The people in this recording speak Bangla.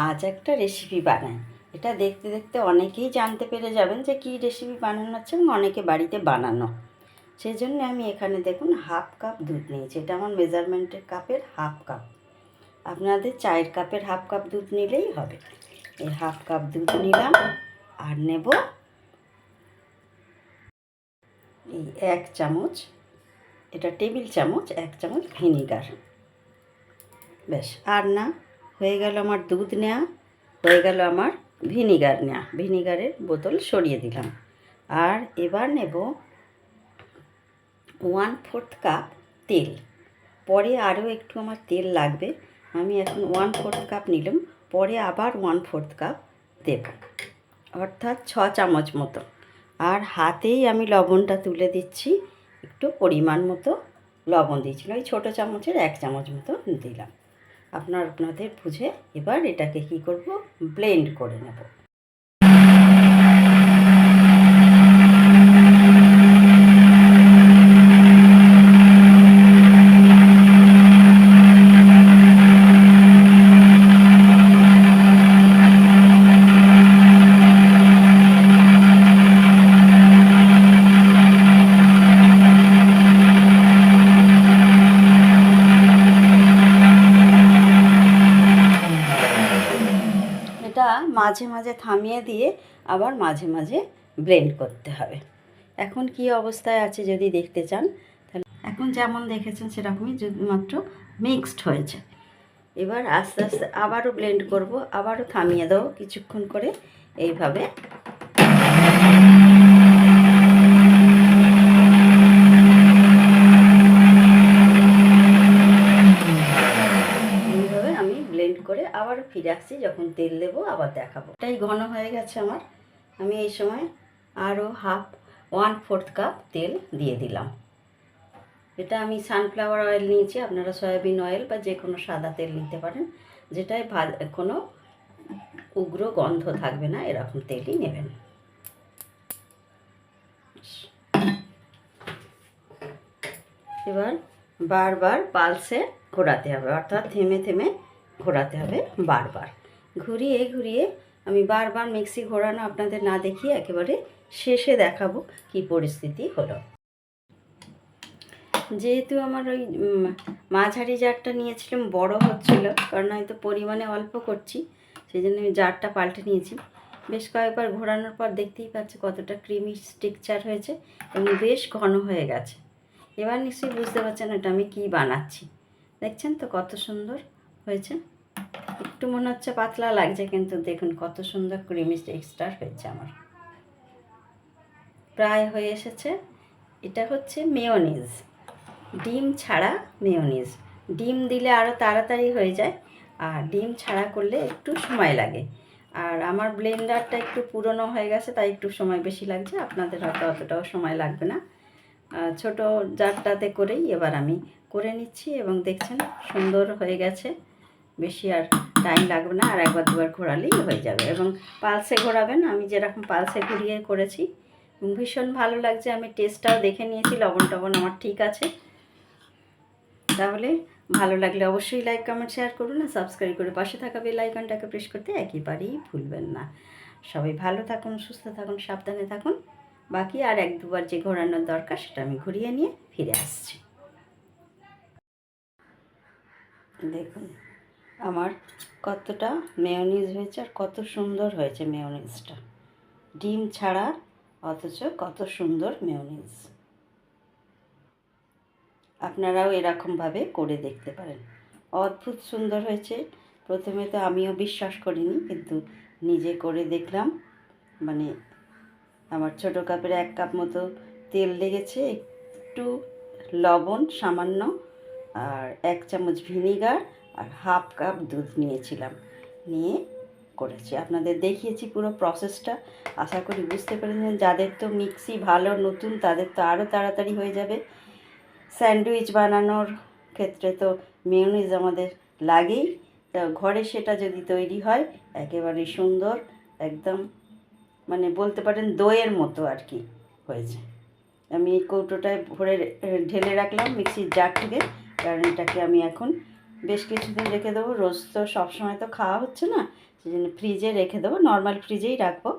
আজ একটা রেসিপি বানাই। এটা দেখতে দেখতে অনেকেই জানতে পেরে যাবেন যে কী রেসিপি বানানো হচ্ছে এবং অনেকে বাড়িতে বানানো। সেই জন্য আমি এখানে দেখুন হাফ কাপ দুধ নিয়েছি। এটা আমার মেজারমেন্টের কাপের হাফ কাপ। আপনাদের চায়ের কাপের হাফ কাপ দুধ নিলেই হবে। এই হাফ কাপ দুধ নিলাম আর নেব এই 1 চামচ, এটা টেবিল চামচ, 1 চামচ ভিনিগার। বেশ, আর না, হয়ে গেল আমার দুধ নেওয়া, হয়ে গেল আমার ভিনিগার নেওয়া। ভিনিগারের বোতল সরিয়ে দিলাম। আর এবার নেব 1/4 কাপ তেল। পরে আরও একটু আমার তেল লাগবে, আমি এখন 1/4 কাপ নিলাম, পরে আবার 1/4 কাপ দেব, অর্থাৎ 6 চামচ মতো। আর হাতেই আমি লবণটা তুলে দিচ্ছি, একটু পরিমাণ মতো লবণ দিয়েছিল, ওই ছোটো চামচের 1 চামচ মতো দিলাম। আপনাদের বুঝে এবার এটাকে কি করব, ব্লেন্ড করে নেব। এটা মাঝে মাঝে থামিয়ে দিয়ে আবার মাঝে মাঝে ব্লেন্ড করতে হবে। এখন কি অবস্থায় আছে যদি দেখতে চান, তাহলে এখন যেমন দেখেছেন সেরকমই, শুধুমাত্র মিক্সড হয়েছে। এবার আস্তে আস্তে আবারও ব্লেন্ড করব, আবারও থামিয়ে দেবো কিছুক্ষণ করে। এইভাবে আমি ব্লেন্ড করে আবারও ফিরে আসছি, যখন তেল দেবো আবার দেখাবো। এটাই ঘন হয়ে গেছে আমার। আমি এই সময় আরও 1/4 কাপ তেল দিয়ে দিলাম। এটা আমি সানফ্লাওয়ার অয়েল নিয়েছি, আপনারা সয়াবিন অয়েল বা যে কোনো সাদা তেল নিতে পারেন, যেটায় কোনো উগ্র গন্ধ থাকবে না, এরকম তেলই নেবেন। এবার বারবার পালসে ঘোরাতে হবে, অর্থাৎ থেমে থেমে ঘোরাতে হবে বারবার। ঘুরিয়ে ঘুরিয়ে আমি বারবার মিক্সি ঘোরানো আপনাদের না দেখিয়ে একেবারে শেষে দেখাবো কি পরিস্থিতি হলো। যেহেতু আমার ওই মাঝারি জারটা নিয়েছিলাম, বড় হচ্ছিল, কারণ হয়তো পরিমাণে অল্প করছি, সেই জন্য আমি জারটা পাল্টে নিয়েছি। বেশ কয়েকবার ঘোরানোর পর দেখতেই পাচ্ছি কতটা ক্রিমি স্ট্রাকচার হয়েছে এবং বেশ ঘন হয়ে গেছে। এবার নিশ্চয়ই বুঝতে পারছেন এটা আমি কী বানাচ্ছি। দেখছেন তো কত সুন্দর হয়েছে। একটু মনে হচ্ছে পাতলা লাগছে, কিন্তু দেখুন কত সুন্দর ক্রিমি টেক্সচার হয়েছে আমার। প্রায় হয়ে এসেছে। এটা হচ্ছে মেয়োনিজ, ডিম ছাড়া মেয়োনিজ। ডিম দিলে আরও তাড়াতাড়ি হয়ে যায়, আর ডিম ছাড়া করলে একটু সময় লাগে। আর আমার ব্লেন্ডারটা একটু পুরনো হয়ে গেছে, তাই একটু সময় বেশি লাগছে। আপনাদের হয়তো অতটাও সময় লাগবে না। ছোটো জারটাতে করেই এবার আমি করে নিচ্ছি, এবং দেখছেন সুন্দর হয়ে গেছে। বেশি আর টাইম লাগবে না, আর একবার দুবার ঘোরালেই হয়ে যাবে। এবং পালসে ঘোরাবেন, আমি যেরকম পালসে ঘুরিয়ে করেছি, ভীষণ ভালো লাগছে। আমি টেস্টটাও দেখে নিয়েছি, লবণ টবণ আমার ঠিক আছে। তাহলে ভালো লাগলে অবশ্যই লাইক কমেন্ট শেয়ার করুন, আর সাবস্ক্রাইব করে পাশে থাকা বেল আইকনটাকে প্রেস করতে একেবারেই ভুলবেন না। সবাই ভালো থাকুন, সুস্থ থাকুন, সাবধানে থাকুন। বাকি আর 1-2বার যে ঘোরানোর দরকার সেটা আমি ঘুরিয়ে নিয়ে ফিরে আসছি। দেখুন আমার কতটা মেয়োনিজ হয়েছে, আর কত সুন্দর হয়েছে মেয়োনিজটা, ডিম ছাড়া, অথচ কত সুন্দর মেয়োনিজ। আপনারাও এরকমভাবে করে দেখতে পারেন, অদ্ভুত সুন্দর হয়েছে। প্রথমে তো আমিও বিশ্বাস করিনি, কিন্তু নিজে করে দেখলাম। মানে আমার ছোটো কাপের 1 কাপ মতো তেল লেগেছে, একটু লবণ সামান্য, আর 1 চামচ ভিনিগার, আর হাফ কাপ দুধ নিয়েছিলাম, নিয়ে করেছি। আপনাদের দেখিয়েছি পুরো প্রসেসটা, আশা করি বুঝতে পেরেছেন। যাদের তো মিক্সি ভালো নতুন, তাদের তো আরও তাড়াতাড়ি হয়ে যাবে। স্যান্ডউইচ বানানোর ক্ষেত্রে তো মেয়োনিজ আমাদের লাগেই, তা ঘরে সেটা যদি তৈরি হয় একেবারে সুন্দর, একদম মানে বলতে পারেন দইয়ের মতো আর কি হয়েছে। আমি এই কৌটোটায় ভরে ঢেলে রাখলাম মিক্সির জার থেকে, কারণ এটাকে আমি এখন বেশ কিছুদিন রেখে দেবো। রোজ তো সবসময় তো খাওয়া হচ্ছে না, সেই জন্য ফ্রিজে রেখে দেবো, নর্মাল ফ্রিজেই রাখবো।